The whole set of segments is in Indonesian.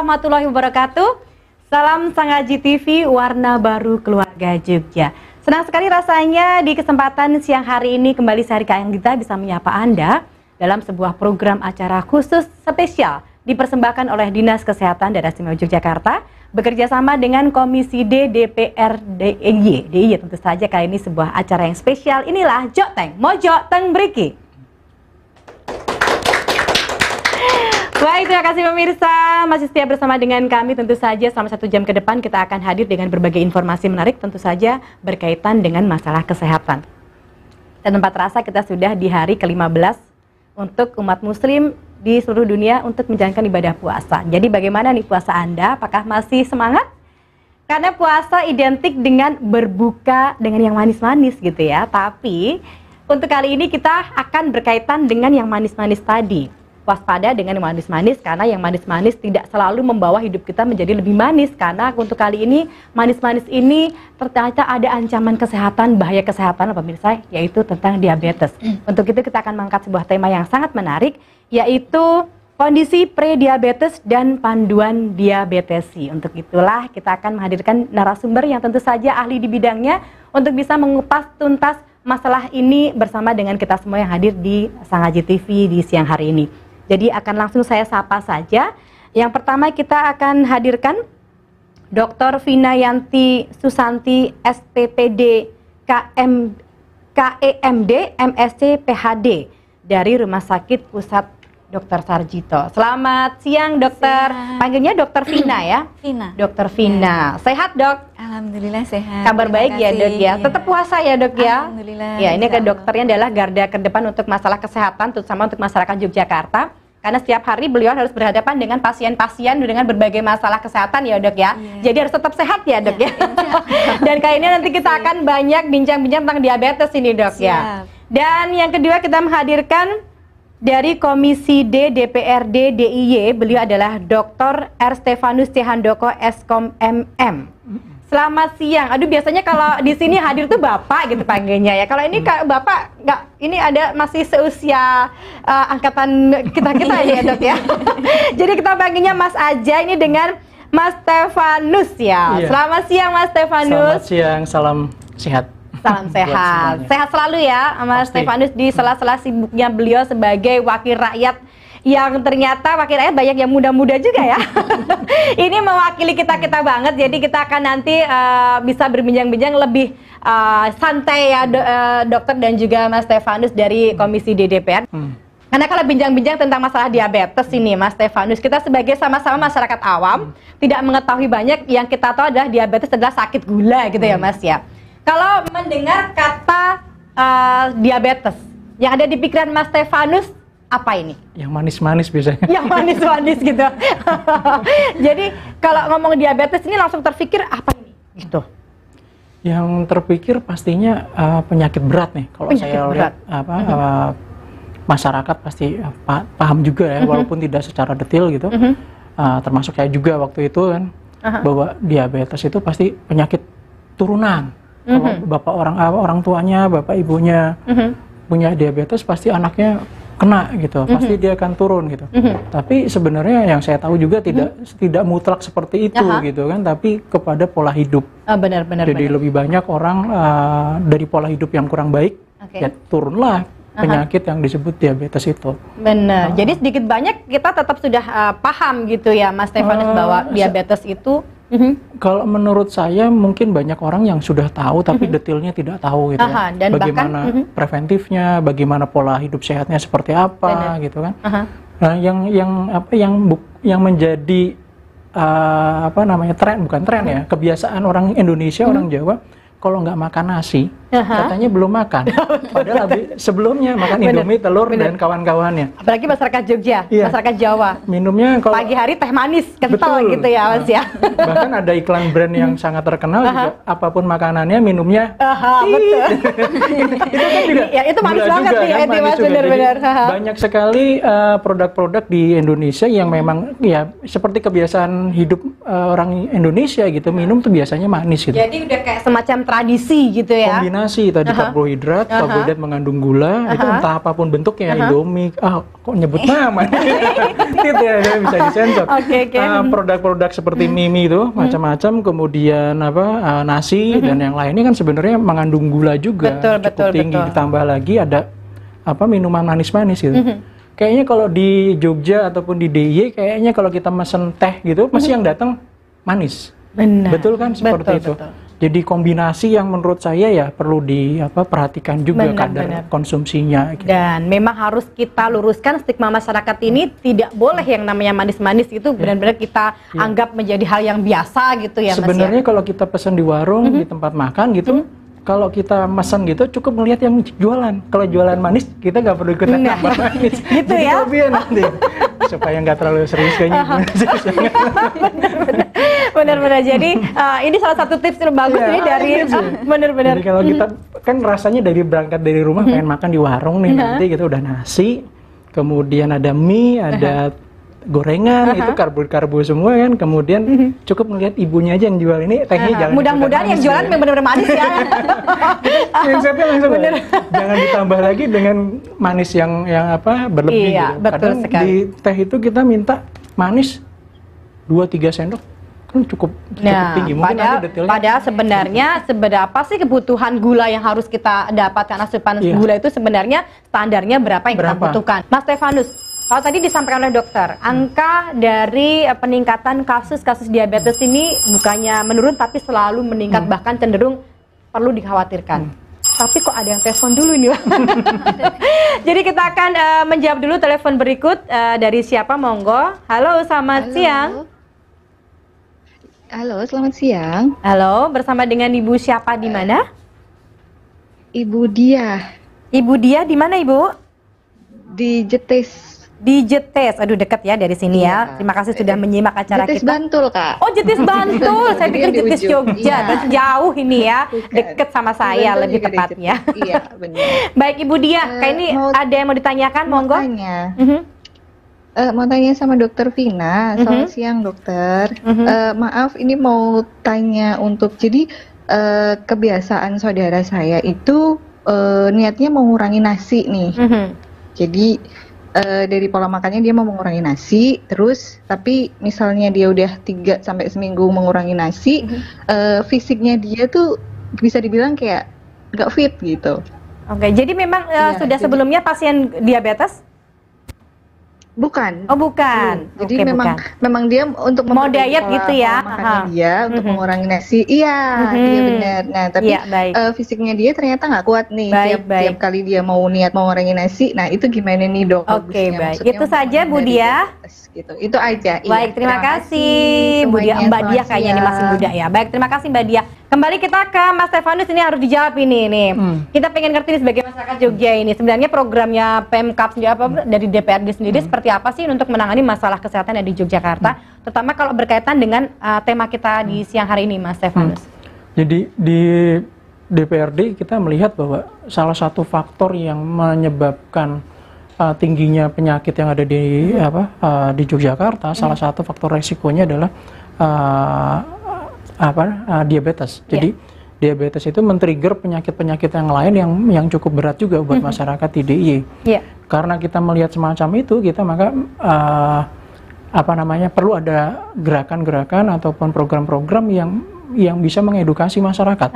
warahmatullahi wabarakatuh. Salam Sangaji TV, warna baru keluarga Jogja. Senang sekali rasanya di kesempatan siang hari ini kembali Syarika yang kita bisa menyapa Anda dalam sebuah program acara khusus spesial dipersembahkan oleh Dinas Kesehatan Daerah Istimewa Yogyakarta bekerja sama dengan Komisi D DPR DIY. Tentu saja kali ini sebuah acara yang spesial. Inilah Joteng Mojo Teng Briki. Baik, terima kasih pemirsa, masih setia bersama dengan kami. Tentu saja selama 1 jam ke depan kita akan hadir dengan berbagai informasi menarik, tentu saja berkaitan dengan masalah kesehatan. Dan tempat terasa kita sudah di hari ke-15 untuk umat muslim di seluruh dunia untuk menjalankan ibadah puasa. Jadi bagaimana nih puasa Anda? Apakah masih semangat? Karena puasa identik dengan berbuka dengan yang manis-manis gitu ya. Tapi untuk kali ini kita akan berkaitan dengan yang manis-manis tadi. Waspada dengan yang manis-manis, karena yang manis-manis tidak selalu membawa hidup kita menjadi lebih manis. Karena untuk kali ini, manis-manis ini ternyata ada ancaman kesehatan, bahaya kesehatan pemirsa, yaitu tentang diabetes. Untuk itu kita akan mengangkat sebuah tema yang sangat menarik, yaitu kondisi prediabetes dan panduan diabetesi. Untuk itulah kita akan menghadirkan narasumber yang tentu saja ahli di bidangnya untuk bisa mengupas tuntas masalah ini bersama dengan kita semua yang hadir di Sangaji TV di siang hari ini. Jadi akan langsung saya sapa saja. Yang pertama kita akan hadirkan Dr. Vina Yanti Susanti SPPD KEMD MSc PhD dari Rumah Sakit Pusat Dr. Sarjito. Selamat siang dokter. Siang. Panggilnya Dr. Vina ya? Vina. Dr. Vina. Ya. Sehat dok? Alhamdulillah sehat. Kabar baik ya dok ya? Tetap puasa ya dok ya? Alhamdulillah. Ya, ini ke dokternya adalah garda terdepan untuk masalah kesehatan, terutama untuk masyarakat Yogyakarta. Karena setiap hari beliau harus berhadapan dengan pasien-pasien dengan berbagai masalah kesehatan ya dok ya. Jadi harus tetap sehat ya dok ya. Dan kali ini nanti kita akan banyak bincang-bincang tentang diabetes ini dok ya. Dan yang kedua kita menghadirkan dari Komisi D DPRD DIY, beliau adalah Dr. R. Stefanus C. Handoko Eskom MM. Selamat siang. Aduh biasanya kalau di sini hadir tuh Bapak gitu panggilnya ya. Kalau ini Bapak nggak, ini ada masih seusia angkatan kita ya dok ya. Jadi kita panggilnya Mas aja ini dengan Mas Stefanus ya. Iya. Selamat siang Mas Stefanus. Selamat siang, salam sehat. Salam sehat. Sehat selalu ya Mas Stefanus di sela-sela sibuknya beliau sebagai wakil rakyat, yang ternyata wakil rakyat banyak yang muda-muda juga ya. Ini mewakili kita-kita banget, jadi kita akan nanti bisa berbincang-bincang lebih santai ya dokter dan juga Mas Stefanus dari Komisi DPR. Karena kalau bincang-bincang tentang masalah diabetes ini Mas Stefanus, kita sebagai sama-sama masyarakat awam tidak mengetahui banyak. Yang kita tahu adalah diabetes adalah sakit gula gitu ya Mas ya. Kalau mendengar kata diabetes, yang ada di pikiran Mas Stefanus apa ini? Yang manis-manis biasanya. Yang manis-manis gitu. Jadi kalau ngomong diabetes ini langsung terpikir apa ini? Gitu. Yang terpikir pastinya penyakit berat nih. Kalau saya lihat masyarakat pasti paham juga ya, walaupun tidak secara detail gitu. Termasuk saya juga waktu itu kan, bahwa diabetes itu pasti penyakit turunan. Kalau bapak orang tuanya, bapak ibunya punya diabetes, pasti anaknya kena gitu, pasti dia akan turun gitu. Tapi sebenarnya yang saya tahu juga tidak mutlak seperti itu gitu kan, tapi kepada pola hidup. Benar-benar. Jadi lebih banyak orang dari pola hidup yang kurang baik, ya turunlah penyakit yang disebut diabetes itu. Benar. Jadi sedikit banyak kita tetap sudah paham gitu ya Mas Stefanus bahwa diabetes itu. Kalau menurut saya mungkin banyak orang yang sudah tahu tapi detailnya tidak tahu gitu ya. Dan bagaimana preventifnya, bagaimana pola hidup sehatnya seperti apa gitu kan. Nah, yang menjadi tren, bukan tren ya, kebiasaan orang Indonesia, orang Jawa, kalau nggak makan nasi, katanya belum makan. Padahal sebelumnya makan Indomie, telur, dan kawan-kawannya. Apalagi masyarakat Jogja, masyarakat Jawa. Minumnya kalau pagi hari teh manis, kental gitu ya Mas ya. Bahkan ada iklan brand yang sangat terkenal juga, apapun makanannya, minumnya. Betul. Itu kan juga, ya, itu manis banget juga, nih, kan, manis benar-benar. Banyak sekali produk-produk di Indonesia yang memang ya seperti kebiasaan hidup orang Indonesia gitu, minum tuh biasanya manis gitu. Jadi udah kayak semacam tradisi gitu ya. kombinasi tadi karbohidrat, karbohidrat mengandung gula, itu entah apapun bentuknya, Indomie, kok nyebut nama? Itu ya bisa disensor. Produk-produk seperti mie itu macam-macam, kemudian nasi dan yang lainnya kan sebenarnya mengandung gula juga, cukup tinggi. Ditambah lagi ada minuman manis-manis gitu. Kayaknya kalau di Jogja ataupun di DIY, kayaknya kalau kita mesen teh gitu, pasti yang datang manis. Benar. Betul kan seperti itu. Jadi kombinasi yang menurut saya ya perlu perhatikan juga kadar konsumsinya. Gitu. Dan memang harus kita luruskan stigma masyarakat ini, tidak boleh yang namanya manis-manis itu benar-benar kita anggap menjadi hal yang biasa gitu ya. Sebenarnya kalau kita pesan di warung, di tempat makan gitu, kalau kita pesan gitu cukup melihat yang jualan. Kalau jualan manis kita nggak perlu ikutan tambah manis. Gitu ya. Nanti supaya nggak terlalu serius kayaknya. Benar-benar. Jadi ini salah satu tips yang bagus nih dari benar-benar. Jadi kalau kita kan rasanya berangkat dari rumah pengen makan di warung nih, nanti kita udah nasi, kemudian ada mie, ada gorengan, itu karbo semua kan, kemudian cukup melihat ibunya aja yang jual ini, tehnya jangan mudah-mudahan yang jualan benar-benar manis ya. Konsepnya langsung jangan ditambah lagi dengan manis yang berlebih gitu. Kadang di teh itu kita minta manis 2-3 sendok kan cukup tinggi. Mungkin padahal sebenarnya seberapa sih kebutuhan gula yang harus kita dapatkan, asupan gula itu sebenarnya standarnya berapa yang kita butuhkan. Mas Stefanus, kalau tadi disampaikan oleh dokter, angka dari peningkatan kasus-kasus diabetes ini bukannya menurun tapi selalu meningkat, bahkan cenderung perlu dikhawatirkan. Tapi kok ada yang telepon dulu nih, Bang? Jadi kita akan menjawab dulu telepon berikut dari siapa, monggo. Halo, selamat siang. Halo, selamat siang. Halo, bersama dengan Ibu siapa di mana? Ibu Dia. Ibu Dia di mana, Ibu? Di Jetis. Di Jetis, aduh dekat ya dari sini ya. Terima kasih sudah menyimak acara Jetis kita. Bantul, Kak. Oh, Jetis Bantul. Saya pikir Jetis Jogja. Berarti jauh ini ya. Dekat sama saya lebih tepatnya. Iya, benar. Baik Ibu Dia, kayak ini ada yang mau ditanyakan, monggo. Mau tanya sama Dokter Vina. Selamat siang, Dokter. Maaf, ini mau tanya jadi kebiasaan saudara saya itu niatnya mengurangi nasi nih. Jadi dari pola makannya dia mau mengurangi nasi, terus tapi misalnya dia udah 3 sampai seminggu mengurangi nasi, fisiknya dia tuh bisa dibilang kayak nggak fit gitu. Oke, jadi memang sudah sebelumnya pasien diabetes? Bukan. Oh, bukan. Jadi memang dia untuk mau diet gitu ya. Dia untuk mengurangi nasi. Iya, dia benar. Nah, tapi fisiknya dia ternyata nggak kuat nih. Tiap kali dia mau niat mau mengurangi nasi. Nah, itu gimana nih, Dok? Oke, baik. Itu saja Bu Dia. Gitu. Itu aja. Baik, terima kasih Bu Dia. Mbak Dia kayaknya ini masih muda ya. Baik, terima kasih Mbak Dia. Kembali kita ke Mas Stefanus, ini harus dijawab ini nih. Kita pengen ngerti nih sebagai masyarakat Jogja ini. Sebenarnya programnya Pemkab sendiri dari DPRD sendiri seperti apa sih untuk menangani masalah kesehatan yang di Yogyakarta, terutama kalau berkaitan dengan tema kita di siang hari ini, Mas Stefanus. Jadi di DPRD kita melihat bahwa salah satu faktor yang menyebabkan tingginya penyakit yang ada di Yogyakarta, salah satu faktor resikonya adalah diabetes. Jadi diabetes itu men-trigger penyakit-penyakit yang lain yang cukup berat juga buat masyarakat di DIY. Karena kita melihat semacam itu, kita maka perlu ada gerakan-gerakan ataupun program-program yang bisa mengedukasi masyarakat.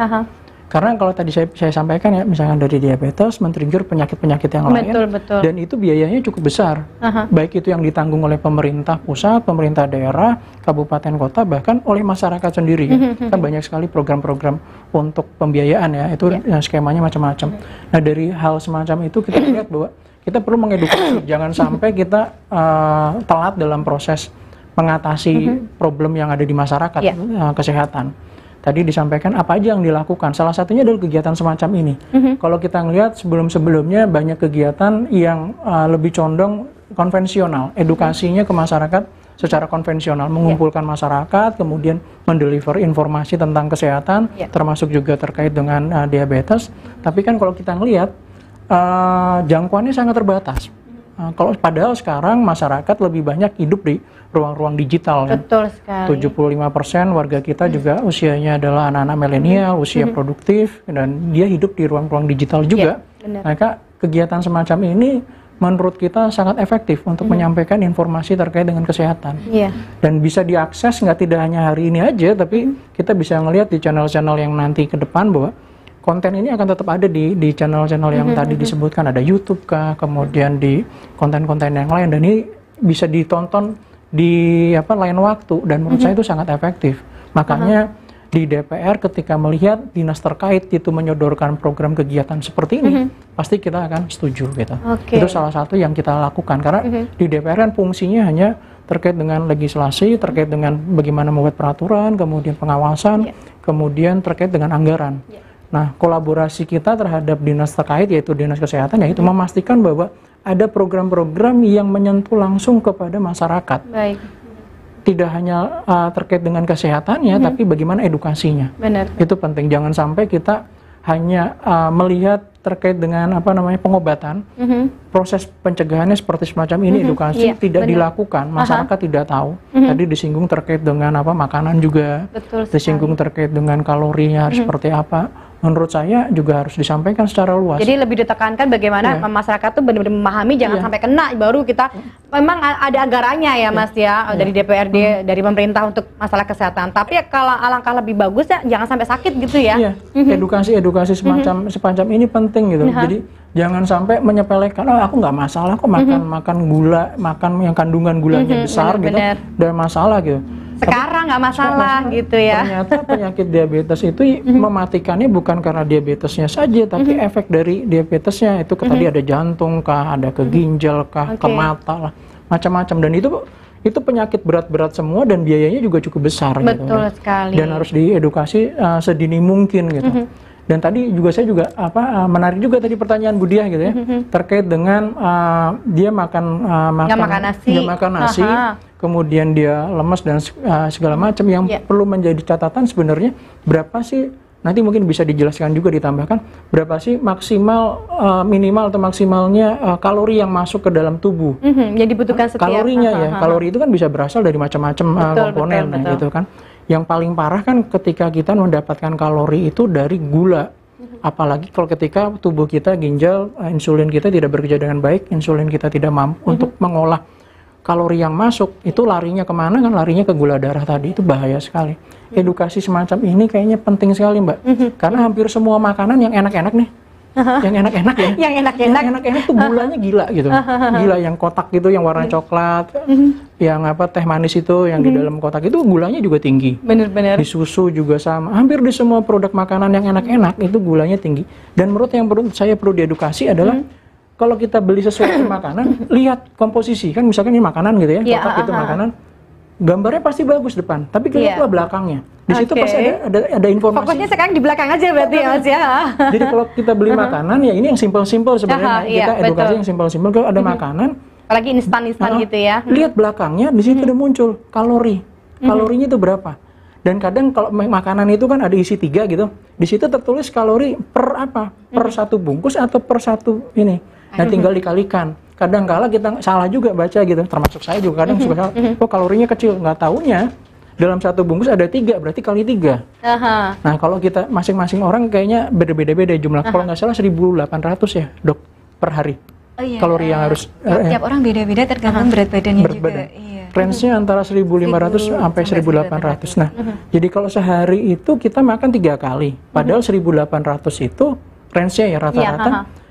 Karena kalau tadi saya sampaikan ya, misalkan dari diabetes men-trigger penyakit-penyakit yang lain, dan itu biayanya cukup besar. Baik itu yang ditanggung oleh pemerintah pusat, pemerintah daerah, kabupaten kota, bahkan oleh masyarakat sendiri. Kan banyak sekali program-program untuk pembiayaan ya, itu skemanya macam-macam. Nah, dari hal semacam itu kita lihat bahwa kita perlu mengedukasi, jangan sampai kita telat dalam proses mengatasi problem yang ada di masyarakat kesehatan. Tadi disampaikan apa aja yang dilakukan. Salah satunya adalah kegiatan semacam ini. Kalau kita ngelihat sebelum-sebelumnya banyak kegiatan yang lebih condong konvensional, edukasinya ke masyarakat secara konvensional, mengumpulkan masyarakat, kemudian mendeliver informasi tentang kesehatan, termasuk juga terkait dengan diabetes. Tapi kan kalau kita ngelihat jangkauannya sangat terbatas. Kalau padahal sekarang masyarakat lebih banyak hidup di ruang-ruang digital. Betul sekali. 75% warga kita juga usianya adalah anak-anak milenial, usia produktif, dan dia hidup di ruang-ruang digital juga. Maka kegiatan semacam ini menurut kita sangat efektif untuk menyampaikan informasi terkait dengan kesehatan. Dan bisa diakses tidak hanya hari ini aja, tapi kita bisa ngelihat di channel-channel yang nanti ke depan bahwa konten ini akan tetap ada di channel-channel yang tadi disebutkan, ada YouTube kah, kemudian di konten-konten yang lain, dan ini bisa ditonton di lain waktu, dan menurut saya itu sangat efektif. Makanya di DPR ketika melihat dinas terkait itu menyodorkan program kegiatan seperti ini, pasti kita akan setuju gitu. Itu salah satu yang kita lakukan, karena di DPR kan fungsinya hanya terkait dengan legislasi, terkait dengan bagaimana membuat peraturan, kemudian pengawasan, kemudian terkait dengan anggaran. Nah, kolaborasi kita terhadap dinas terkait, yaitu dinas kesehatan, yaitu memastikan bahwa ada program-program yang menyentuh langsung kepada masyarakat. Tidak hanya terkait dengan kesehatannya, tapi bagaimana edukasinya. Itu penting. Jangan sampai kita hanya melihat terkait dengan pengobatan, proses pencegahannya seperti semacam ini, edukasi tidak dilakukan, masyarakat tidak tahu. Tadi disinggung terkait dengan makanan juga, disinggung terkait dengan kalorinya harus seperti apa. Menurut saya juga harus disampaikan secara luas. Jadi lebih ditekankan bagaimana masyarakat tuh benar-benar memahami, jangan sampai kena, baru kita memang ada anggarannya ya Mas ya, dari DPRD, dari pemerintah untuk masalah kesehatan. Tapi kalau alangkah lebih bagus ya jangan sampai sakit gitu ya. Edukasi semacam ini penting gitu. Jadi jangan sampai menyepelekan, aku nggak masalah kok makan gula, makan yang kandungan gulanya besar gitu, dan masalah gitu. Sekarang nggak masalah gitu ya. Ternyata penyakit diabetes itu mematikannya bukan karena diabetesnya saja, tapi efek dari diabetesnya itu tadi ada jantung kah, ada ke ginjal kah, ke mata lah, macam-macam. Dan itu penyakit berat-berat semua dan biayanya juga cukup besar. Betul sekali. Dan harus diedukasi sedini mungkin gitu. Dan tadi juga saya juga menarik juga tadi pertanyaan Budiah gitu ya, terkait dengan dia makan nasi, kemudian dia lemas dan segala macam, yang perlu menjadi catatan sebenarnya berapa sih, nanti mungkin bisa dijelaskan juga, ditambahkan berapa sih maksimal, minimal atau maksimalnya kalori yang masuk ke dalam tubuh. Yang dibutuhkan setiap kalorinya ya. Kalori itu kan bisa berasal dari macam-macam komponen. Betul. Gitu kan. Yang paling parah kan ketika kita mendapatkan kalori itu dari gula. Apalagi kalau ketika tubuh kita, ginjal, insulin kita tidak bekerja dengan baik, insulin kita tidak mampu untuk mengolah kalori yang masuk, itu larinya kemana kan? Larinya ke gula darah tadi, itu bahaya sekali. Edukasi semacam ini kayaknya penting sekali Mbak, karena hampir semua makanan yang enak-enak nih, yang enak-enak ya, yang enak-enak tuh gulanya gila gitu, gila, yang kotak gitu, yang warna coklat, yang teh manis itu, yang di dalam kotak itu gulanya juga tinggi. Bener-bener. Di susu juga sama, hampir di semua produk makanan yang enak-enak itu gulanya tinggi. Dan menurut saya perlu diedukasi adalah kalau kita beli sesuatu makanan, lihat komposisi kan, misalkan ini makanan gitu ya, kotak itu makanan, gambarnya pasti bagus depan, tapi lihatlah belakangnya. Di situ pasti ada informasi. Fokusnya sekarang di belakang aja berarti ya Mas ya. Jadi kalau kita beli makanan ya ini yang simpel-simpel sebenarnya. Kita edukasi yang simpel-simpel. Kalau ada makanan, apalagi instan-instan gitu ya. Lihat belakangnya, di situ udah muncul kalori. Kalorinya itu berapa? Dan kadang kalau makanan itu kan ada isi 3 gitu. Di situ tertulis kalori per Per satu bungkus atau per satu ini. Nah tinggal dikalikan. Kadang-kala kita salah juga baca gitu, termasuk saya juga kadang suka salah. Oh kalorinya kecil, nggak taunya dalam satu bungkus ada 3, berarti kali 3. Nah kalau kita masing-masing orang kayaknya beda-beda jumlah. Kalau nggak salah 1.800 ya Dok per hari. Kalori yang harus tiap orang beda-beda tergantung berat badannya juga. Range-nya antara 1.500 sampai 1.800. Nah, jadi kalau sehari itu kita makan 3 kali. Padahal 1.800 itu range-nya ya rata-rata.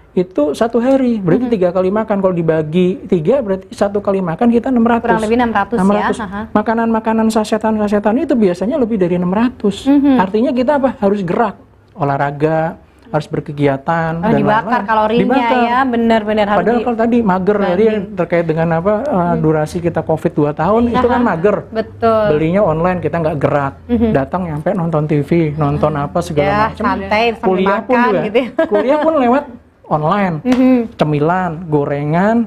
Itu satu hari, berarti 3 kali makan. Kalau dibagi 3, berarti 1 kali makan kita 600. Kurang lebih 600 ya. Makanan-makanan sasetan itu biasanya lebih dari 600. Artinya kita harus gerak, olahraga, harus berkegiatan, dan dibakar kalorinya ya, benar-benar harus. Padahal kalau tadi mager tadi terkait dengan durasi kita COVID 2 tahun itu kan mager. Betul. Belinya online, kita nggak gerak, datang nyampe nonton TV, nonton segala macam. Santai, kuliah pun juga, gitu. Kuliah pun lewat online, cemilan, gorengan,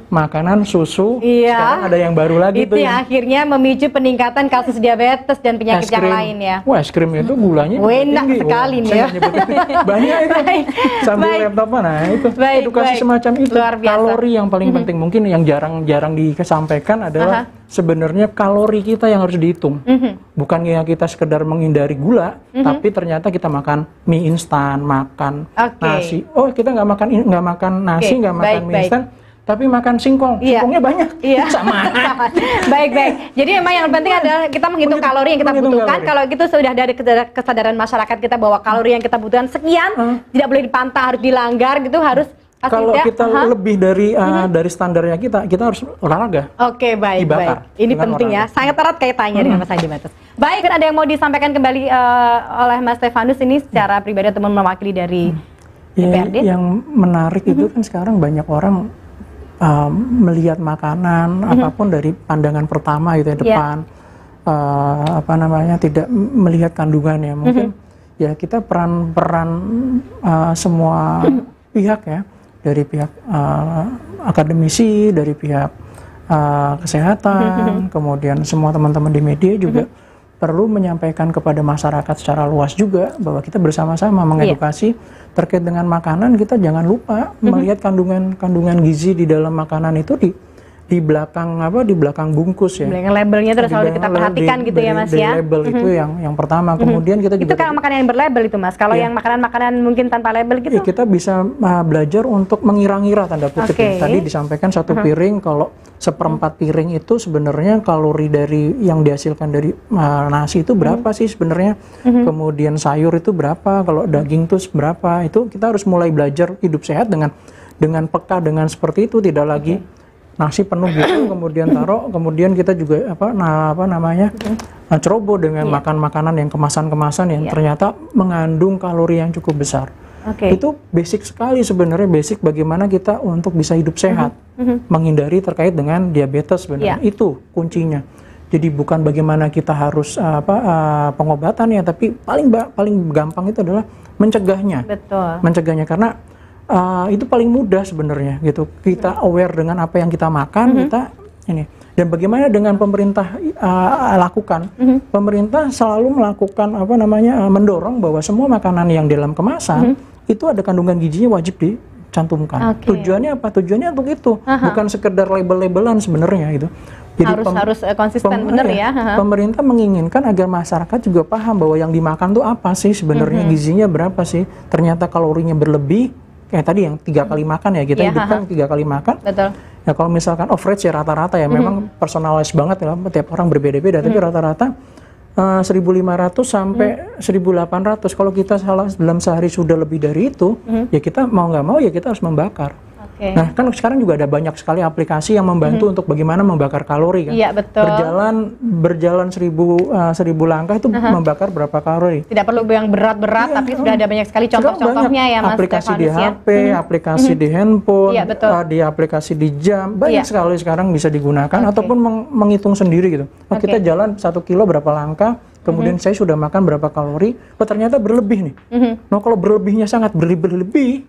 makanan, susu. Iya. Sekarang ada yang baru lagi itu tuh yang akhirnya memicu peningkatan kasus diabetes dan penyakit yang lain ya. Wah, es krim itu gulanya enak tinggi. sekali nih Saya ya. nggak nyebutin. Banyak itu. Sambil laptop, nah itu edukasi semacam itu. Luar biasa. Kalori yang paling penting, mungkin yang jarang disampaikan adalah sebenarnya kalori kita yang harus dihitung. Bukan yang kita sekedar menghindari gula, tapi ternyata kita makan mie instan, makan nasi. Oh, kita nggak makan nasi, nggak makan mie instan, tapi makan singkong. Singkongnya banyak. Sama. Baik. Jadi memang yang penting adalah kita menghitung kalori yang kita butuhkan. Kalau gitu sudah dari kesadaran masyarakat kita bahwa kalori yang kita butuhkan sekian, tidak boleh dipantang, harus dilanggar gitu, harus. Kalau kita lebih dari standarnya kita harus olahraga. Oke, baik. Ini penting ya, sangat erat kaitannya dengan masalah diabetes. Baik, ada yang mau disampaikan kembali oleh Mas Stefanus ini secara pribadi atau mewakili dari DPRD? Yang menarik itu kan sekarang banyak orang melihat makanan apapun dari pandangan pertama gitu ya, depan tidak melihat kandungannya. Mungkin ya kita peran semua pihak ya, dari pihak akademisi, dari pihak kesehatan, kemudian semua teman-teman di media juga perlu menyampaikan kepada masyarakat secara luas juga bahwa kita bersama-sama mengedukasi terkait dengan makanan. Kita jangan lupa melihat kandungan gizi di dalam makanan itu di belakang bungkus ya. Belakang labelnya terus selalu kita perhatikan gitu ya Mas ya. Label itu yang pertama. Kemudian kita juga itu kan makanan yang berlabel itu Mas. Kalau yang makanan-makanan mungkin tanpa label gitu. Kita bisa belajar untuk mengira-ngira tanda kutip. Tadi disampaikan satu piring, kalau seperempat piring itu sebenarnya kalori dari yang dihasilkan dari nasi itu berapa sih sebenarnya. Kemudian sayur itu berapa, kalau daging itu berapa. Itu kita harus mulai belajar hidup sehat dengan peka dengan seperti itu, tidak lagi nasi penuh gitu, kemudian taruh, kemudian kita juga ceroboh dengan makan makanan yang kemasan-kemasan yang ternyata mengandung kalori yang cukup besar. Itu basic sekali sebenarnya, basic bagaimana kita untuk bisa hidup sehat, menghindari terkait dengan diabetes sebenarnya. Itu kuncinya. Jadi bukan bagaimana kita harus pengobatan ya, tapi paling gampang itu adalah mencegahnya. Betul. Mencegahnya karena itu paling mudah sebenarnya gitu. Kita aware dengan apa yang kita makan, kita ini. Dan bagaimana dengan pemerintah lakukan? Pemerintah selalu melakukan mendorong bahwa semua makanan yang dalam kemasan itu ada kandungan gizinya wajib dicantumkan. Tujuannya apa? Tujuannya untuk itu, bukan sekedar label-labelan sebenarnya gitu. Jadi harus konsisten benar ya. Pemerintah menginginkan agar masyarakat juga paham bahwa yang dimakan tuh apa sih sebenarnya, gizinya berapa sih. Ternyata kalorinya berlebih. Kayak tadi yang 3 kali makan ya, kita hidup kan 3 kali makan. Betul. Ya kalau misalkan average ya rata-rata ya, memang personalized banget ya, tiap orang berbeda-beda, tapi rata-rata 1.500 sampai 1.800. Kalau kita dalam sehari sudah lebih dari itu, ya kita mau nggak mau ya kita harus membakar. Nah kan sekarang juga ada banyak sekali aplikasi yang membantu untuk bagaimana membakar kalori kan. Iya betul. Berjalan 1.000 langkah itu membakar berapa kalori. Tidak perlu yang berat-berat, tapi sudah ada banyak sekali contoh-contohnya ya Mas. Aplikasi di HP, aplikasi di handphone, di aplikasi di jam, banyak sekali sekarang bisa digunakan ataupun menghitung sendiri gitu. Kita jalan 1 kilo berapa langkah. Kemudian saya sudah makan berapa kalori, ternyata berlebih nih. Nah kalau berlebihnya sangat berlebih,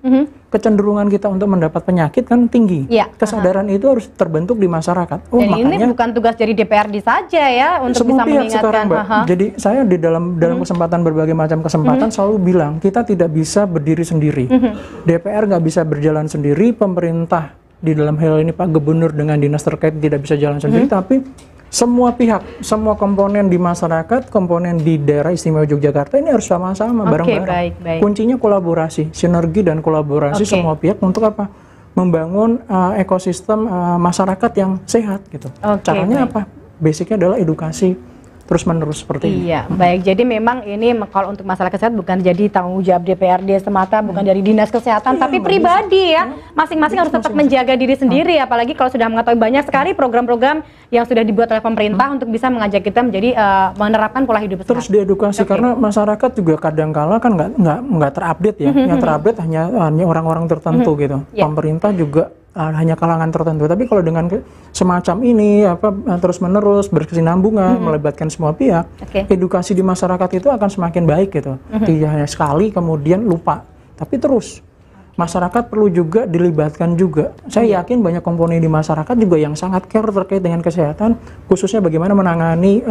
kecenderungan kita untuk mendapat penyakit kan tinggi. Kesadaran itu harus terbentuk di masyarakat. Dan makanya, ini bukan tugas dari DPRD saja ya, untuk bisa mengingatkan. Sekarang, Mbak. Jadi saya di dalam kesempatan berbagai macam kesempatan selalu bilang, kita tidak bisa berdiri sendiri. DPR nggak bisa berjalan sendiri, pemerintah di dalam hal ini Pak Gubernur dengan dinas terkait tidak bisa jalan sendiri, tapi semua pihak, semua komponen di masyarakat, komponen di daerah istimewa Yogyakarta ini harus sama-sama bareng-bareng. Kuncinya kolaborasi, sinergi dan kolaborasi semua pihak untuk apa? Membangun ekosistem masyarakat yang sehat gitu. Caranya apa? Basicnya adalah edukasi terus-menerus seperti ini. Iya, baik. Jadi memang ini kalau untuk masalah kesehatan bukan jadi tanggung jawab DPRD semata, bukan dari dinas kesehatan, tapi pribadi ya. Masing-masing harus tetap menjaga diri sendiri, apalagi kalau sudah mengetahui banyak sekali program-program yang sudah dibuat oleh pemerintah untuk bisa mengajak kita menjadi menerapkan pola hidup sehat. Terus diedukasi karena masyarakat juga kadang-kala kan nggak terupdate ya. Yang terupdate hanya orang-orang tertentu gitu. Pemerintah juga hanya kalangan tertentu. Tapi kalau dengan semacam ini terus-menerus berkesinambungan, melibatkan semua pihak, edukasi di masyarakat itu akan semakin baik gitu. Tidak hanya sekali kemudian lupa, tapi terus. masyarakat perlu juga dilibatkan juga. Saya yakin banyak komponen di masyarakat juga yang sangat care terkait dengan kesehatan, khususnya bagaimana menangani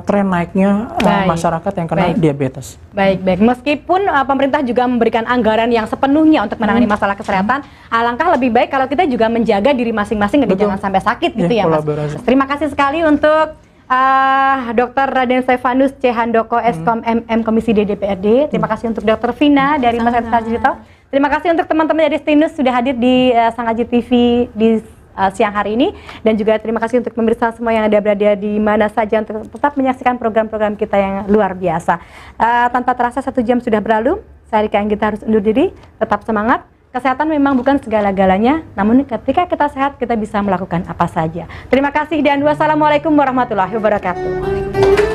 tren naiknya masyarakat yang kena diabetes. Baik. Meskipun pemerintah juga memberikan anggaran yang sepenuhnya untuk menangani masalah kesehatan, alangkah lebih baik kalau kita juga menjaga diri masing-masing agar jangan sampai sakit gitu ya, Mas. Terima kasih sekali untuk Dr. Raden Stefanus C. Handoko, Eskom MM Komisi D DPRD. Terima kasih untuk Dr. Vina dari Masyarakat Digital. Terima kasih untuk teman-teman dari Stinus sudah hadir di Sangaji TV di siang hari ini, dan juga terima kasih untuk pemirsa semua yang ada berada di mana saja untuk tetap menyaksikan program-program kita yang luar biasa. Tanpa terasa 1 jam sudah berlalu. Saya Rika Anggita harus undur diri. Tetap semangat. Kesehatan memang bukan segala-galanya, namun ketika kita sehat kita bisa melakukan apa saja. Terima kasih dan wassalamualaikum warahmatullahi wabarakatuh.